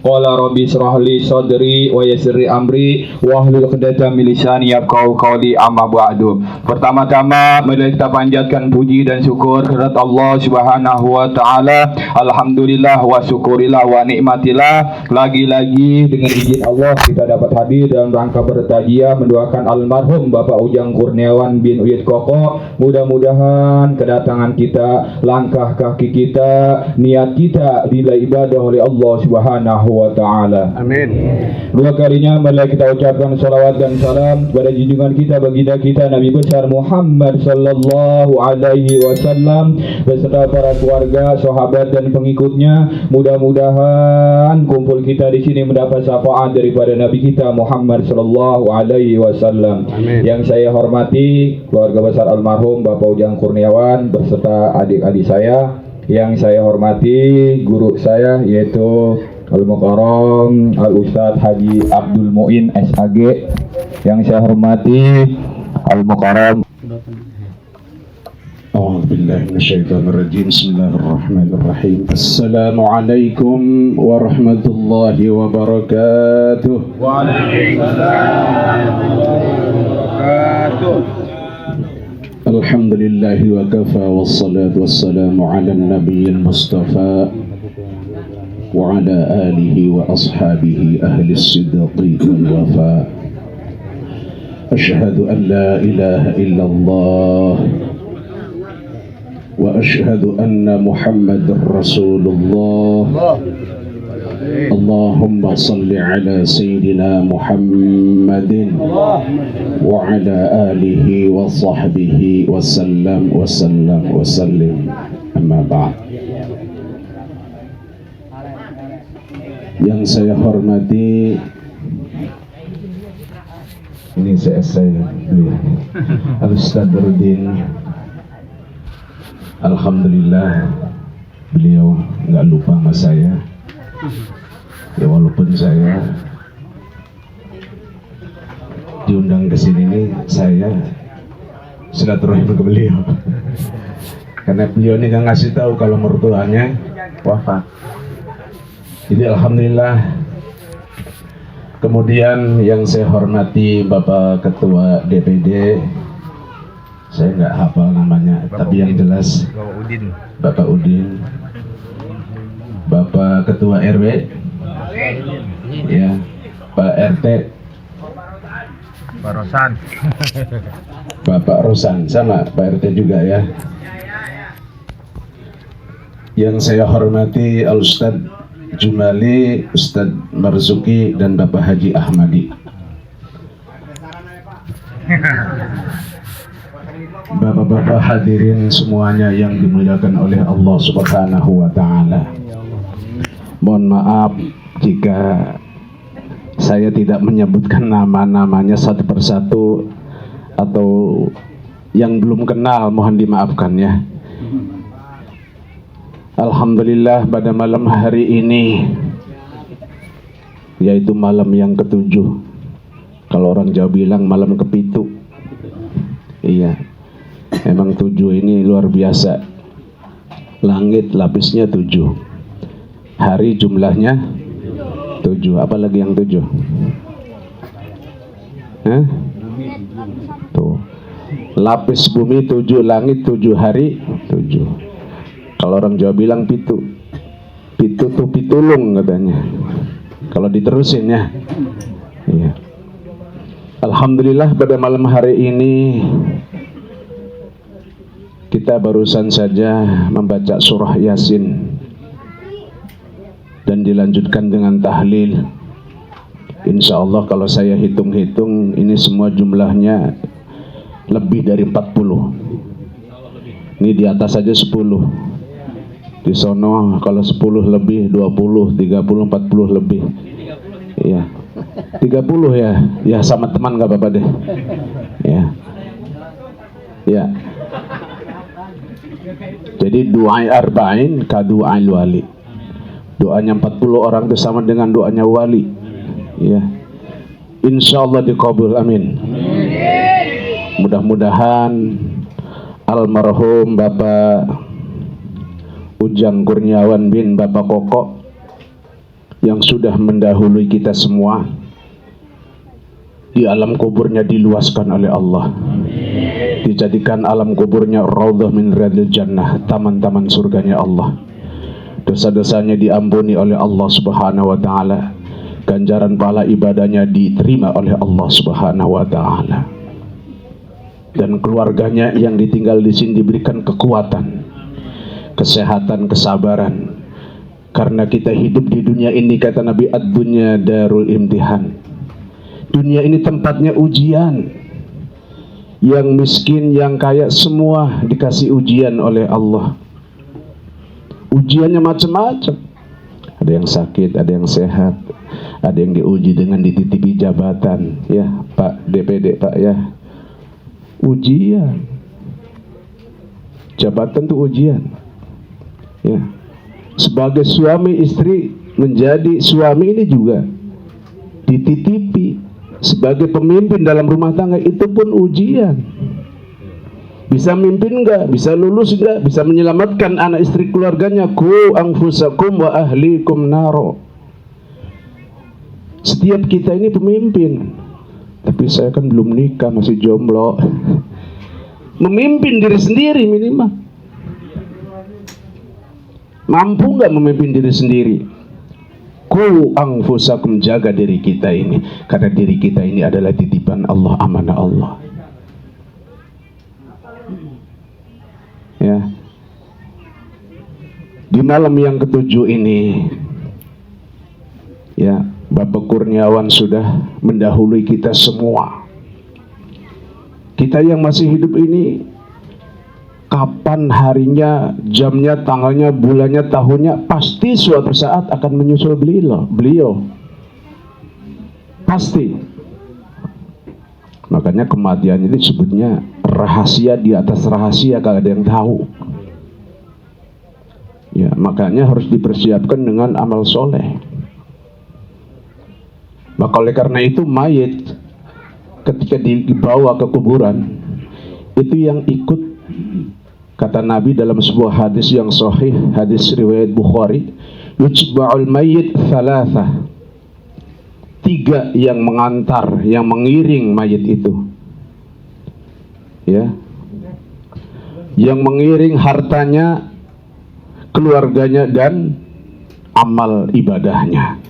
Qala rabbi shrah li sadri wa yassir li amri wahlul 'uqdatam min lisani yafqahu qawli, amma ba'du. Pertama-tama mari kita panjatkan puji dan syukur kehadirat Allah Subhanahu wa taala. Alhamdulillah wa syukurillah wa nikmatillah. Lagi-lagi dengan izin Allah kita dapat hadir dalam rangka bertajiyah mendoakan almarhum Bapak Ujang Kurniawan bin Uyut Koko. Mudah-mudahan kedatangan kita, langkah kaki kita, niat kita dinilai ibadah oleh Allah Subhanahu wa taala. Amin. Dua kalinya mari kita ucapkan salawat dan salam kepada junjungan kita, baginda kita Nabi besar Muhammad sallallahu alaihi wasallam beserta para keluarga, sahabat dan pengikutnya. Mudah-mudahan kumpul kita di sini mendapat syafaat daripada Nabi kita Muhammad sallallahu alaihi wasallam. Yang saya hormati keluarga besar almarhum Bapak Ujang Kurniawan beserta adik-adik saya. Yang saya hormati guru saya yaitu Al-Mukarram Al-Ustadz Haji Abdul Muin SAG. Yang saya hormati Al-Mukarram. A'udzubillahi minasyaitonirrajim. Bismillahirrahmanirrahim. Assalamualaikum warahmatullahi wabarakatuh. Waalaikumsalam wabarakatuh. Alhamdulillahi wa kafa wassalatu wassalamu ala nabiyil mustafa wa ala alihi wa ashabihi ahli sidqi wal wafa. Ashhadu an la ilaha illallah wa ashhadu anna Muhammadar Rasulullah. Allahumma salli ala Sayyidina Muhammadin wa ala alihi wa sahbihi wa sallam wa sallam wa sallim. Amma ba'd. Yang saya hormati, ini saya Al-Ustadz Nurdin. Alhamdulillah beliau nggak lupa sama saya. Ya walaupun saya diundang ke sini nih, saya silaturahim ke beliau. Karena beliau ini nggak ngasih tahu kalau mertuanya wafat. Jadi alhamdulillah. Kemudian yang saya hormati Bapak Ketua DPD, saya nggak hafal namanya, tapi yang jelas Bapak Udin, Bapak Ketua RW, ya, Pak RT, Pak Rosan. Bapak Rosan, sama Pak RT juga ya. Yang saya hormati Al-Ustadz Jumali, Ustadz Marzuki, dan Bapak Haji Ahmadi. Bapak-bapak hadirin semuanya yang dimuliakan oleh Allah Subhanahu wa taala. Mohon maaf jika saya tidak menyebutkan nama-namanya satu persatu atau yang belum kenal, mohon dimaafkan ya. Alhamdulillah pada malam hari ini, yaitu malam yang ketujuh. Kalau orang Jawa bilang malam kepitu. Iya, emang 7 ini luar biasa. Langit lapisnya 7, hari jumlahnya 7, apalagi yang 7? Hah? Tuh, lapis bumi 7, langit 7, hari 7. Kalau orang Jawa bilang pitu, pitu tuh pitulung katanya. Kalau diterusin ya. Iya. Alhamdulillah pada malam hari ini kita barusan saja membaca surah Yasin dan dilanjutkan dengan tahlil. Insya Allah kalau saya hitung-hitung ini semua jumlahnya lebih dari 40. Ini di atas saja 10. Di sono kalau 10 lebih, 20, 30, 40 lebih. Iya. 30 ya. Ya sama teman enggak apa-apa deh. Ya. Ya. Jadi doa arba'in ka doa wali. Doanya 40 orang itu sama dengan doanya wali. Ya. Insyaallah dikabul, amin. Mudah-mudahan almarhum Bapak Ujang Kurniawan bin Bapak Koko yang sudah mendahului kita semua, di alam kuburnya diluaskan oleh Allah. Dijadikan alam kuburnya raudhah min riyadil jannah, taman-taman surganya Allah. Dosa-dosanya diampuni oleh Allah Subhanahu wa taala. Ganjaran pahala ibadahnya diterima oleh Allah Subhanahu wa taala. Dan keluarganya yang ditinggal di sini diberikan kekuatan, kesehatan, kesabaran. Karena kita hidup di dunia ini, kata Nabi, ad-dunya darul imtihan. Dunia ini tempatnya ujian. Yang miskin, yang kaya, semua dikasih ujian oleh Allah. Ujiannya macam-macam. Ada yang sakit, ada yang sehat, ada yang diuji dengan dititipi jabatan. Ya Pak DPD, Pak, ya, ujian. Jabatan itu ujian. Ya. Sebagai suami istri, menjadi suami ini juga dititipi. Sebagai pemimpin dalam rumah tangga itu pun ujian. Bisa mimpin enggak? Bisa lulus enggak? Bisa menyelamatkan anak istri keluarganya? Qu anfusakum wa ahlikum naro. Setiap kita ini pemimpin. Tapi saya kan belum nikah, masih jomblo. Memimpin diri sendiri minimal. Mampu enggak memimpin diri sendiri? Qu anfusakum, jaga diri kita ini, karena diri kita ini adalah titipan Allah, amanah Allah. Ya. Di malam yang ketujuh ini, ya, Bapak Kurniawan sudah mendahului kita semua. Kita yang masih hidup ini, kapan harinya, jamnya, tanggalnya, bulannya, tahunnya, pasti suatu saat akan menyusul beliau. Pasti. Makanya kematian ini disebutnya rahasia di atas rahasia, kalau ada yang tahu. Ya, makanya harus dipersiapkan dengan amal soleh. Maka oleh karena itu mayit ketika dibawa ke kuburan, itu yang ikut, kata Nabi dalam sebuah hadis yang sahih, hadis riwayat Bukhari, yutba'ul mayyit thalatha. 3 yang mengantar, yang mengiring mayit itu. Ya. Yang mengiring hartanya, keluarganya, dan amal ibadahnya.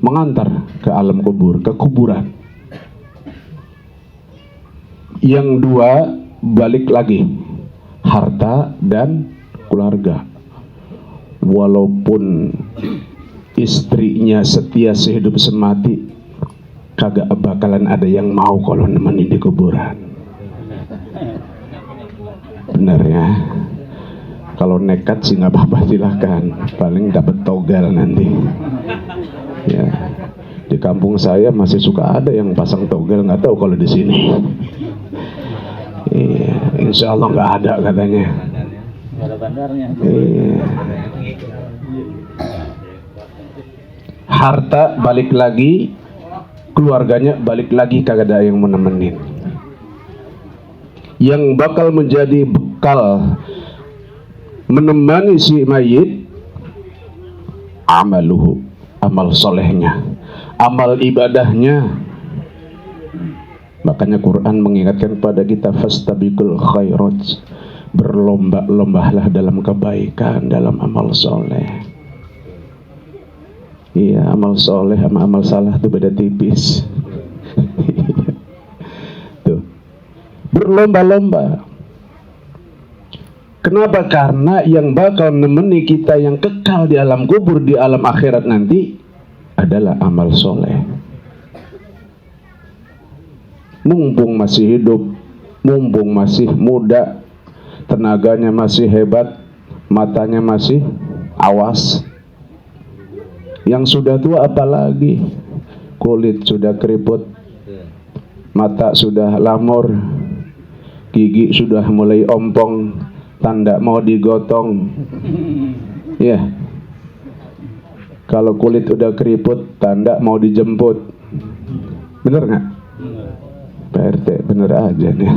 Mengantar ke alam kubur, ke kuburan. Yang 2 balik lagi, harta dan keluarga. Walaupun istrinya setia sehidup semati, kagak bakalan ada yang mau kalau nemenin di kuburan. Bener ya. Kalau nekat sih nggak apa-apa, silahkan. Paling dapat togel nanti. Ya. Di kampung saya masih suka ada yang pasang togel, nggak tahu kalau di sini. Iya, insya Allah nggak ada katanya. Nggak ada bandarnya. Iya. Harta balik lagi, keluarganya balik lagi, kagak ada yang menemenin. Yang bakal menjadi bekal menemani si mayit, amaluhu, amal solehnya, amal ibadahnya. Makanya Quran mengingatkan pada kita, fastabiqul khairat, berlomba-lombalah dalam kebaikan, dalam amal soleh. Iya, amal soleh sama amal salah itu beda tipis. Tuh, berlomba-lomba. Kenapa? Karena yang bakal nemeni kita yang kekal di alam kubur, di alam akhirat nanti adalah amal soleh. Mumpung masih hidup, mumpung masih muda, tenaganya masih hebat, matanya masih awas. Yang sudah tua apalagi, kulit sudah keriput, mata sudah lamur, gigi sudah mulai ompong, tanda mau digotong. Ya, kalau kulit udah keriput, tanda mau dijemput. Bener nggak? Pak RT, bener aja nih.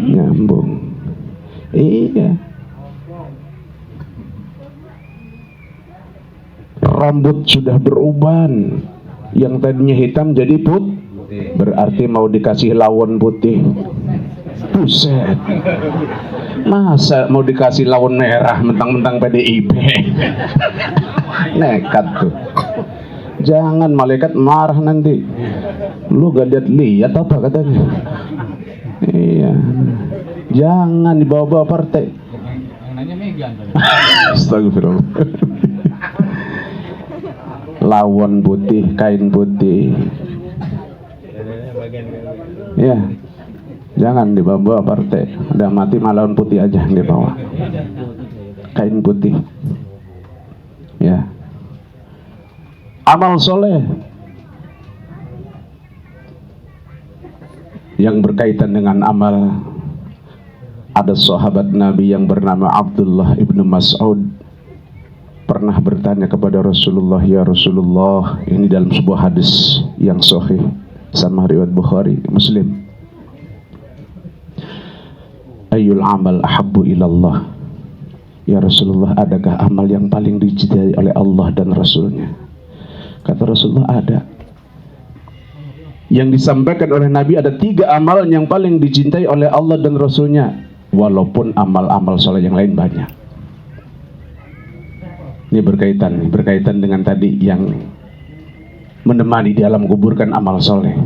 Nyambung. Iya. rambut sudah beruban, yang tadinya hitam jadi putih, berarti mau dikasih lawon putih. Buset, masa mau dikasih lawon merah mentang-mentang PDIP? Nekat tuh. Jangan, malaikat marah nanti. Lu gak lihat apa katanya? Iya, jangan dibawa-bawa partai. Astagfirullah. Lawon putih, kain putih. Ya, jangan dibawa-bawa partai. Udah mati malawon putih aja yang dibawa. Kain putih. Ya. Amal soleh yang berkaitan dengan amal, ada sahabat Nabi yang bernama Abdullah ibnu Mas'ud pernah bertanya kepada Rasulullah, ya Rasulullah, ini dalam sebuah hadis yang sahih sama riwayat Bukhari, Muslim, ayyul amal ahabbu ilallah, ya Rasulullah, adakah amal yang paling dicintai oleh Allah dan Rasulnya? Kata Rasulullah, ada. Yang disampaikan oleh Nabi, ada 3 amal yang paling dicintai oleh Allah dan Rasulnya, walaupun amal-amal soleh yang lain banyak. Ini berkaitan dengan tadi yang menemani di alam kubur kan amal soleh.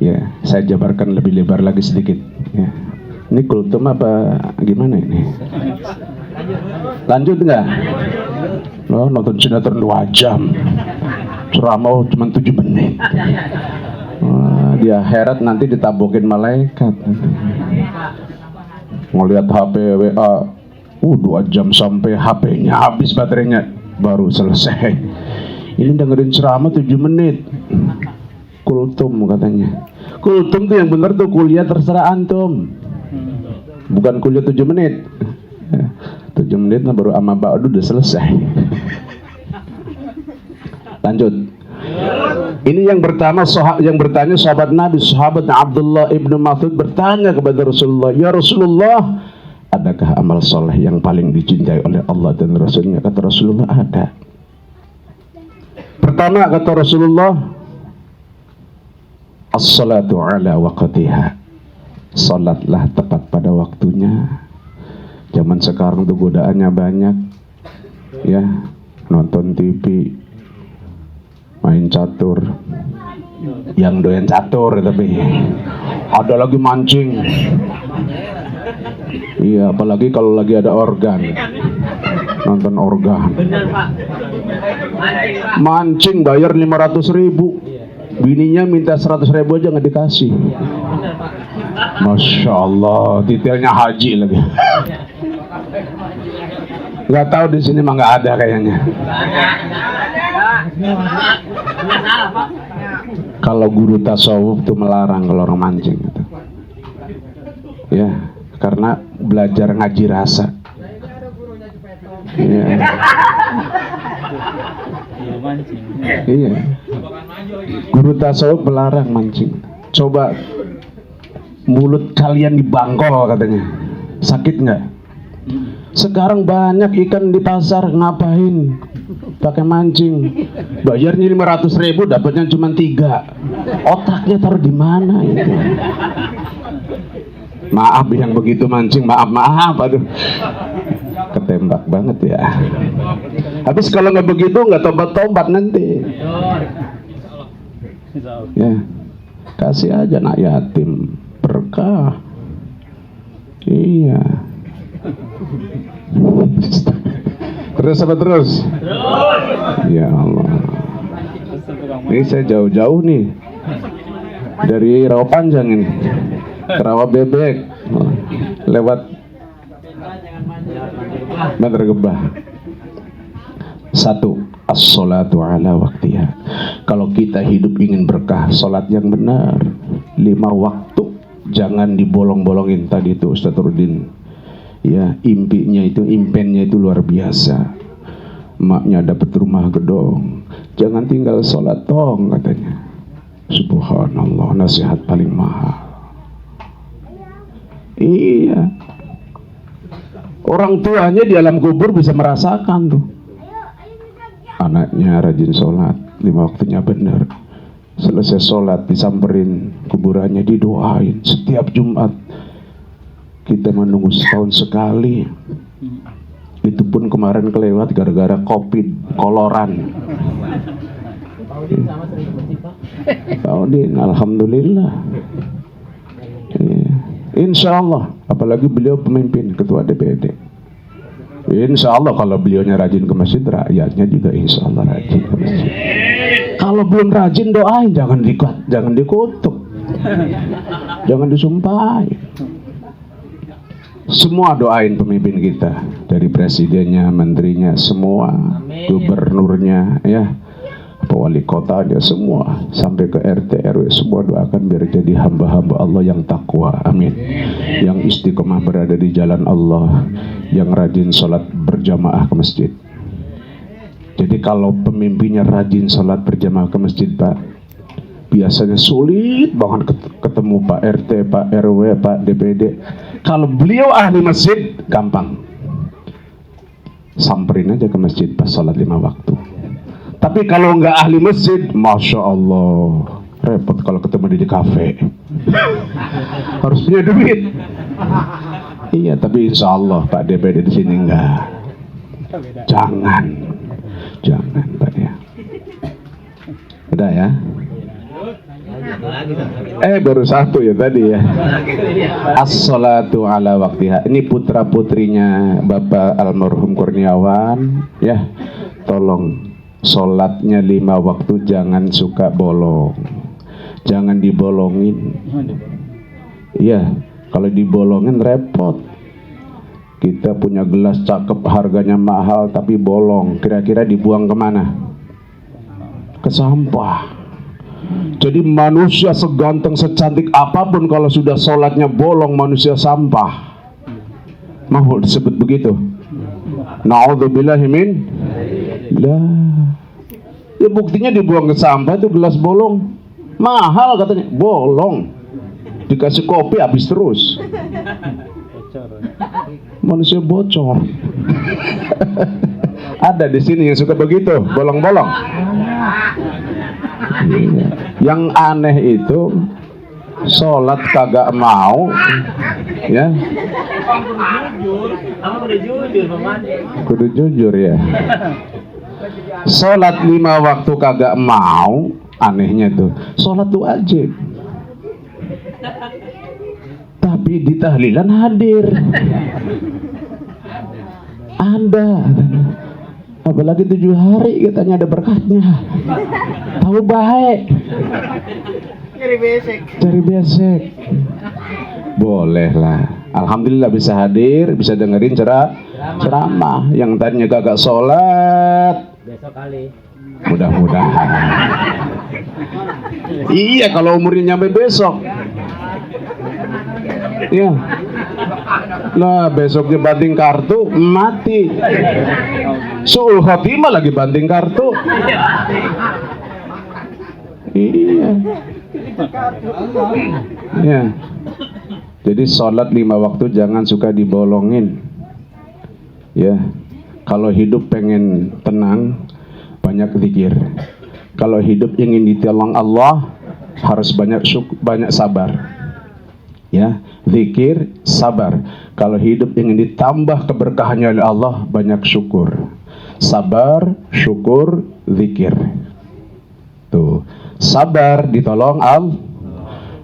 Ya, saya jabarkan lebih lebar lagi sedikit. Ya. Ini kultum apa gimana ini? Lanjut nggak? Lo nonton sinetron 2 jam, ceramah cuma 7 menit. Wah, di akhirat nanti ditabokin malaikat. Ngelihat HP WA, 2 jam sampai HP-nya habis baterainya, baru selesai. Ini dengerin ceramah 7 menit. Kultum katanya. Kultum tuh yang bener tuh kuliah terserah antum. Bukan kuliah 7 menit. 7 menit nah baru amma ba'du udah selesai. Lanjut. Ini yang pertama, yang bertanya sahabat Nabi, sahabat Abdullah ibnu Mas'ud bertanya kepada Rasulullah, ya Rasulullah, adakah amal soleh yang paling dicintai oleh Allah dan Rasulnya? Kata Rasulullah, ada. Pertama kata Rasulullah, as-salatu ala waqtiha, salatlah tepat pada waktunya. Zaman sekarang tuh godaannya banyak, ya, nonton TV, main catur, yang doyan catur tapi ada lagi mancing. Iya, apalagi kalau lagi ada organ, nonton organ. Mancing bayar 500.000, bininya minta 100.000 aja nggak dikasih. Masya Allah, detailnya haji lagi. Nggak tahu di sini mah nggak ada kayaknya. Kalau guru tasawuf tuh melarang kalau orang mancing gitu. Ya, karena belajar ngaji rasa. Iya. Iya. Guru tasawuf melarang mancing. Coba mulut kalian dibangkol katanya. Sakit nggak? Sekarang banyak ikan di pasar, ngapain? Pakai mancing. Bayarnya 500.000, dapatnya cuma 3. Otaknya taruh di mana itu? Maaf yang begitu mancing, maaf, aduh. Ketembak banget ya. Habis kalau nggak begitu nggak tobat nanti. Ya, kasih aja anak yatim, berkah. Iya. Terus apa terus? Ya Allah. Ini saya jauh-jauh nih dari Rawa Panjang ini, Rawa Bebek, lewat Bantar Gebah. 1. As-salatu ala waktiha. Kalau kita hidup ingin berkah, salat yang benar 5 waktu, jangan dibolong-bolongin. Tadi itu Ustaz Rudin, ya, impennya itu luar biasa. Maknya dapat rumah gedong, jangan tinggal sholat dong katanya. Subhanallah, nasihat paling mahal. Iya, orang tuanya di alam kubur bisa merasakan tuh. anaknya rajin sholat, 5 waktunya benar. Selesai sholat disamperin kuburannya, didoain setiap Jumat. Kita menunggu setahun sekali. Itu pun kemarin kelewat gara-gara COVID koloran. Paudin, alhamdulillah. Insya Allah, apalagi beliau pemimpin ketua DPD. Insya Allah kalau beliaunya rajin ke masjid, rakyatnya juga insya Allah rajin ke masjid. Kalau belum rajin doain, jangan dikutuk, jangan disumpahin. Semua doain pemimpin kita, dari presidennya, menterinya, semua, gubernurnya, ya, wali kotanya, semua, sampai ke RT RW, semua doakan biar jadi hamba-hamba Allah yang takwa, amin. Yang istiqomah berada di jalan Allah, yang rajin sholat berjamaah ke masjid. Jadi kalau pemimpinnya rajin sholat berjamaah ke masjid, Pak, biasanya sulit banget ketemu Pak RT, Pak RW, Pak DPD. Kalau beliau ahli masjid, gampang. Samperin aja ke masjid pas sholat 5 waktu. Tapi kalau nggak ahli masjid, Masya Allah, repot kalau ketemu di kafe. Harus punya duit. Iya, tapi insya Allah Pak DPD di sini enggak. Jangan Pak ya. Udah ya. Baru satu ya tadi ya. As-salatu ala waktiha. Ini putra putrinya Bapak almarhum Kurniawan, ya. Tolong sholatnya 5 waktu jangan suka bolong, jangan dibolongin. Iya, kalau dibolongin repot. Kita punya gelas cakep, harganya mahal tapi bolong, kira-kira dibuang kemana? Ke sampah. Jadi manusia seganteng secantik apapun, kalau sudah sholatnya bolong, manusia sampah. Mau disebut begitu? Na'udzubillahi min. Lah, ya buktinya dibuang ke sampah itu gelas bolong, mahal katanya, bolong, dikasih kopi habis terus, manusia bocor. Ada di sini yang suka begitu, bolong-bolong. Yang aneh itu sholat kagak mau, ya. Kudu jujur ya. Sholat 5 waktu kagak mau, anehnya tuh. Sholat tuh wajib, tapi di tahlilan hadir. Anda, apalagi 7 hari katanya ada berkatnya. Tahu baik. Cari besek. Boleh lah. Alhamdulillah bisa hadir, bisa dengerin ceramah. Yang tadinya kagak sholat, besok kali. Mudah-mudahan. Iya, kalau umurnya nyampe besok. Iya. Nah, besoknya banting kartu, mati. Suul khotimah lagi banting kartu. Iya. Ya. Jadi sholat 5 waktu jangan suka dibolongin. Ya. Kalau hidup pengen tenang, banyak zikir. Kalau hidup ingin ditolong Allah, harus banyak sabar. Ya, zikir, sabar. Kalau hidup ingin ditambah keberkahannya oleh Allah, banyak syukur. Sabar, syukur, zikir. Tuh, sabar ditolong Allah,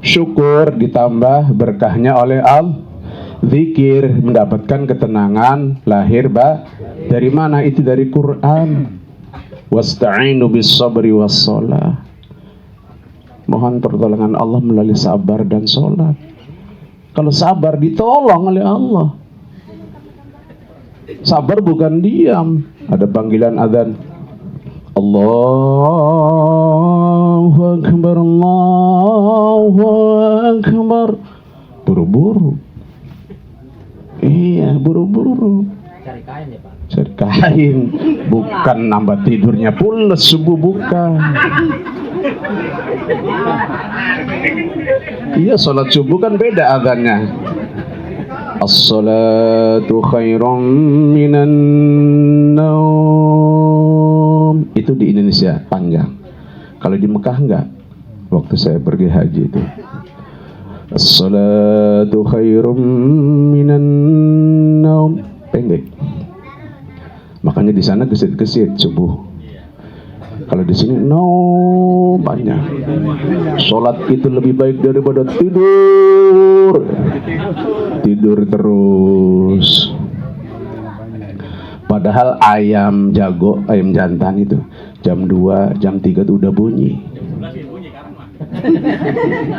syukur ditambah berkahnya oleh Allah, zikir mendapatkan ketenangan lahir dari mana? Itu dari Quran. Wasta'inu bis sabri was shalah. Mohon pertolongan Allah melalui sabar dan sholat. Kalau sabar ditolong oleh Allah. Sabar bukan diam. Ada panggilan azan. Allahu Akbar, Allahu Akbar. Buru-buru. Iya, buru-buru. Cari kain ya, Pak. Cari kain. Bukan nambah tidurnya pules subuh, bukan. Iya, sholat subuh kan beda azannya. As-salatu khairum minan naum. naum. Itu di Indonesia panjang. Kalau di Mekah enggak. Waktu saya pergi haji itu, as-salatu khairum minan naum, pendek. Makanya di sana gesit-gesit subuh. Kalau di sini no, banyak. Sholat itu lebih baik daripada tidur. Tidur terus. Padahal ayam jago, ayam jantan itu jam 2, jam 3 itu udah bunyi.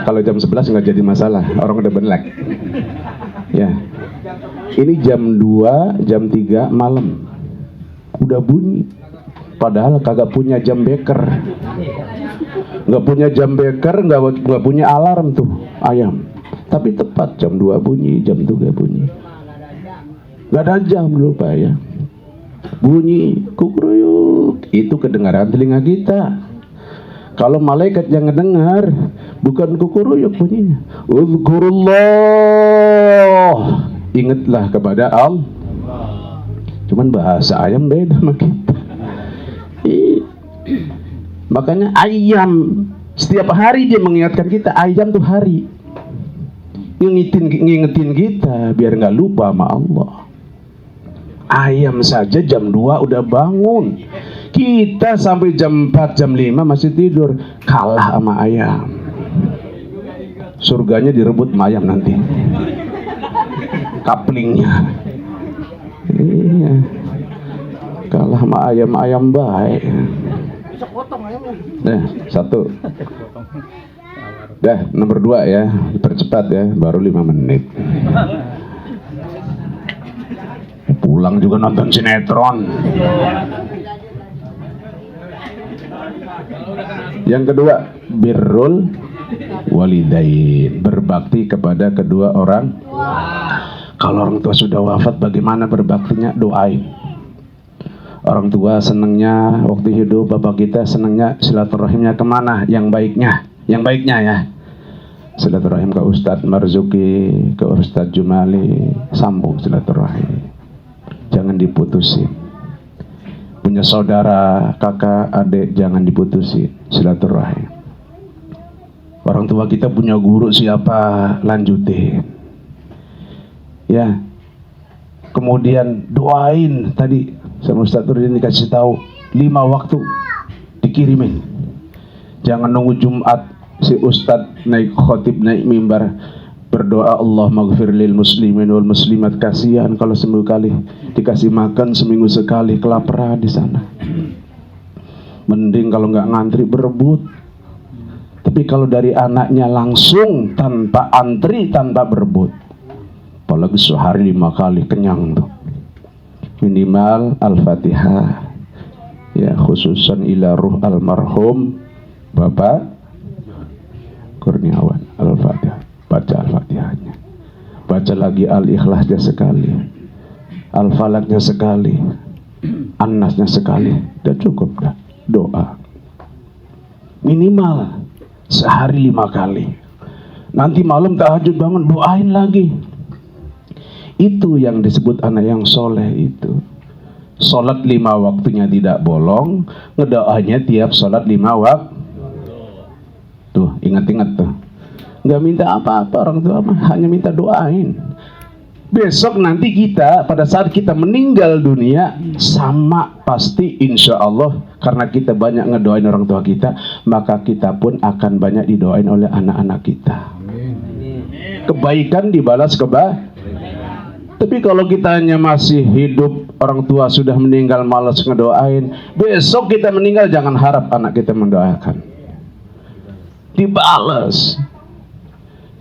Kalau jam 11 nggak jadi masalah, orang udah benlek. Ya. Ini jam 2, jam 3 malam udah bunyi. Padahal kagak punya jam beker. Nggak punya jam beker, nggak punya alarm tuh ayam. Tapi tepat jam 2 bunyi, jam 3 bunyi. Nggak ada jam lupa ya. Bunyi kukruyuk, itu kedengaran telinga kita. Kalau malaikat yang ngedengar, bukan kukuruyuk bunyinya. Uzkurullah, ingatlah kepada Allah. Cuman bahasa ayam beda sama kita. Makanya ayam setiap hari dia mengingatkan kita. Ayam tuh hari ngingetin kita biar nggak lupa sama Allah. Ayam saja jam 2 udah bangun. Kita sampai jam 4, jam 5 masih tidur. Kalah sama ayam. Surganya direbut sama ayam nanti. Kaplingnya. Iya. Kalah sama ayam-ayam baik. Nah, 1. Dah, nomor 2 ya. Percepat ya, baru 5 menit. Pulang juga nonton sinetron. Yang kedua, birrul walidain, berbakti kepada kedua orang. Kalau orang tua sudah wafat, bagaimana berbaktinya? Doain. Orang tua senangnya waktu hidup, bapak kita senangnya silaturahimnya kemana? Yang baiknya ya. Silaturahim ke Ustadz Marzuki, ke Ustadz Jumali, sambung silaturahim. Jangan diputusin. Punya saudara, kakak, adik, jangan diputusin silaturahim. Orang tua kita punya guru siapa, lanjutin. Ya. Kemudian doain tadi sama Ustadz Nurdin dikasih tahu 5 waktu dikirimin. Jangan nunggu Jumat si Ustadz naik khotib, naik mimbar berdoa Allah maghfir lil muslimin wal muslimat. Kasihan kalau seminggu kali dikasih makan, seminggu sekali kelaparan di sana. Mending kalau nggak ngantri berebut. Tapi kalau dari anaknya langsung tanpa antri, tanpa berebut, apalagi sehari 5 kali kenyang tuh. Minimal Al-Fatihah ya, khususan ila ruh almarhum Bapak Kurniawan. Al-Fatihah, baca Al-Fatihahnya, baca lagi Al-Ikhlasnya sekali, Al-Falaknya sekali, An-Nasnya sekali, udah cukup dah. Doa minimal sehari 5 kali. Nanti malam tahajud bangun, doain lagi. Itu yang disebut anak yang soleh itu. Sholat 5 waktunya tidak bolong, ngedoanya tiap sholat 5 waktu. Tuh, ingat-ingat tuh. Nggak minta apa-apa orang tua mah, hanya minta doain. Besok nanti kita, pada saat kita meninggal dunia, sama pasti insya Allah, karena kita banyak ngedoain orang tua kita, maka kita pun akan banyak didoain oleh anak-anak kita. Kebaikan dibalas kebaikan. Tapi kalau kita hanya masih hidup, orang tua sudah meninggal malas ngedoain, besok kita meninggal jangan harap anak kita mendoakan. Dibalas.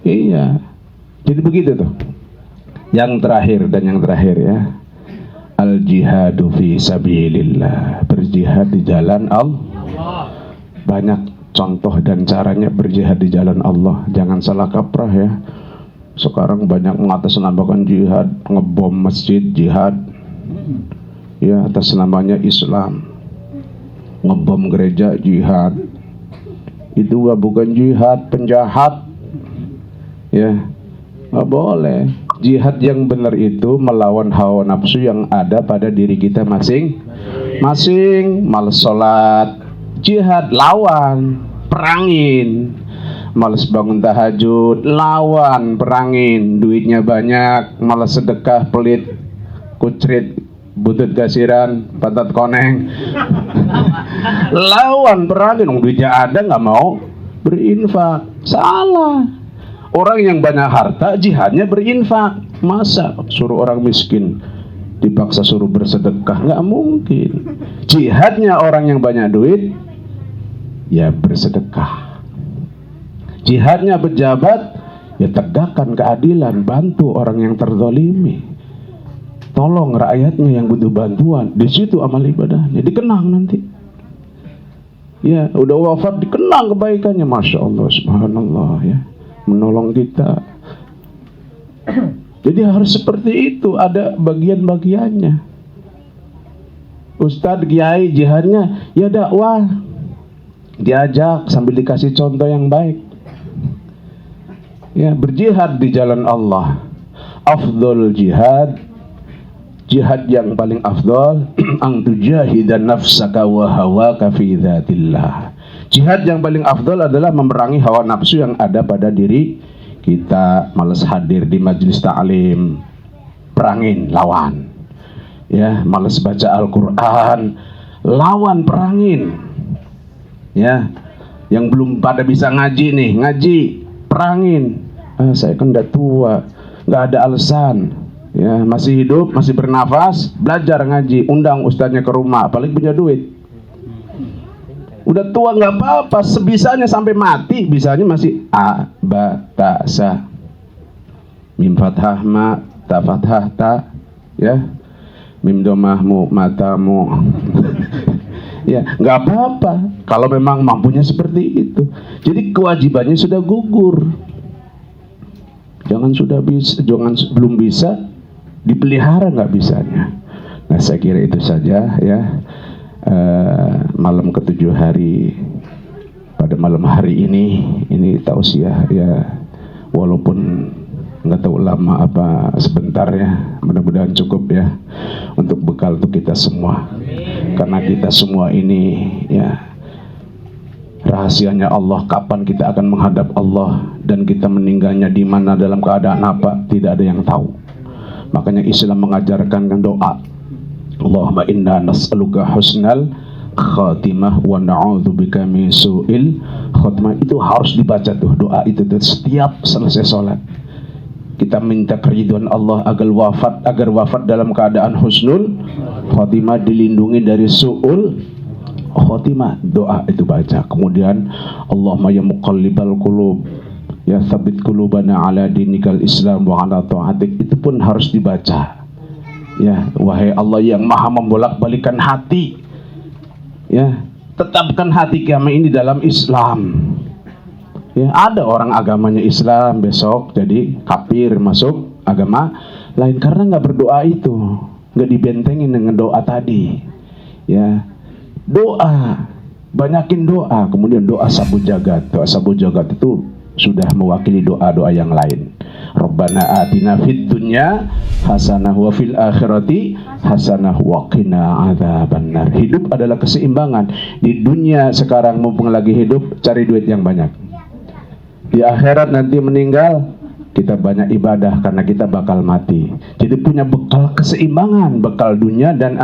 Iya. Jadi begitu tuh. Yang terakhir ya. Al-jihadu fi sabilillah, berjihad di jalan Allah. Banyak contoh dan caranya berjihad di jalan Allah. Jangan salah kaprah ya. Sekarang banyak mengatasnamakan jihad, ngebom masjid jihad, ya atas namanya Islam. Ngebom gereja jihad, itu bukan jihad, penjahat. Ya, nggak boleh. Jihad yang benar itu melawan hawa nafsu yang ada pada diri kita masing. masing males sholat, jihad, lawan, perangin. Males bangun tahajud, lawan, perangin. Duitnya banyak, males sedekah, pelit, kucrit, butut gasiran, pantat koneng. Lawan, perangin. Duitnya ada, nggak mau berinfak. Salah. Orang yang banyak harta, jihadnya berinfak. Masa suruh orang miskin dipaksa suruh bersedekah? Nggak mungkin. Jihadnya orang yang banyak duit, ya bersedekah. Jihadnya pejabat, ya tegakkan keadilan, bantu orang yang terzalimi, tolong rakyatnya yang butuh bantuan. Di situ amal ibadahnya dikenang nanti. Ya, udah wafat dikenang kebaikannya, masya Allah, subhanallah, ya, menolong kita. Jadi harus seperti itu, ada bagian-bagiannya. Ustadz, kiai, jihadnya ya dakwah, diajak sambil dikasih contoh yang baik. Ya, berjihad di jalan Allah. Afdhal jihad, jihad yang paling afdal, ang tujahidan nafsaka wa hawaka fi dzatillah. Jihad yang paling afdal adalah memerangi hawa nafsu yang ada pada diri kita. Males hadir di majelis ta'lim, perangin, lawan. Ya, males baca Al-Qur'an, lawan, perangin. Ya, yang belum pada bisa ngaji nih, ngaji, perangin. Saya kan udah tua, nggak ada alasan. Ya, masih hidup, masih bernafas, belajar ngaji, undang ustadznya ke rumah, apalagi punya duit. Udah tua nggak apa-apa, sebisanya sampai mati, bisanya masih a, ba, ta, sa, mim fathah ma, ta fathah ta, ya, mim domah mu, matamu. Ya, nggak apa-apa kalau memang mampunya seperti itu. Jadi kewajibannya sudah gugur. Jangan belum bisa dipelihara nggak bisanya. Nah, saya kira itu saja ya. Malam ke-7 hari, pada malam hari ini tausiah ya, walaupun nggak tahu lama apa sebentar ya, mudah-mudahan cukup ya untuk bekal untuk kita semua. Karena kita semua ini ya, rahasianya Allah, kapan kita akan menghadap Allah dan kita meninggalnya di mana, dalam keadaan apa, tidak ada yang tahu. Makanya Islam mengajarkan doa. Allahumma inna nas'aluka husnal khatimah wa na'udzubika min su'il khatimah. Itu harus dibaca tuh doa itu tuh setiap selesai sholat. Kita minta keridhaan Allah agar wafat dalam keadaan husnul khatimah, dilindungi dari su'ul khotimah. Doa itu baca. Kemudian Allahumma ya muqallibal qulub, ya tsabbit qulubana ala dinikal Islam wa ala ta'atik. Itu pun harus dibaca. Ya, wahai Allah yang maha membolak-balikan hati, ya, tetapkan hati kami ini dalam Islam. Ya, ada orang agamanya Islam, besok jadi kafir masuk agama lain karena nggak berdoa itu, nggak dibentengin dengan doa tadi. Ya, doa, banyakin doa. Kemudian doa sabu jagat. Doa sabu jagat itu sudah mewakili doa-doa yang lain. Rabbana atina fid dunya hasanah wa fil akhirati hasanah wa qina adzabannar. Hidup adalah keseimbangan. Di dunia sekarang mumpung lagi hidup, cari duit yang banyak. Di akhirat nanti meninggal, kita banyak ibadah karena kita bakal mati. Jadi punya bekal keseimbangan, bekal dunia dan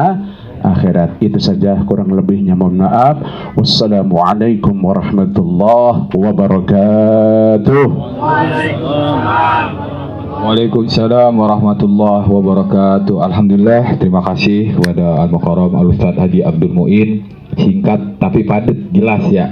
akhirat. Itu saja, kurang lebihnya mohon maaf. Wassalamualaikum warahmatullahi wabarakatuh. Waalaikumsalam warahmatullahi wabarakatuh. Alhamdulillah, terima kasih kepada Al-Mukarram Al-Ustadz Haji Abdul Muin. Singkat tapi padat, jelas ya.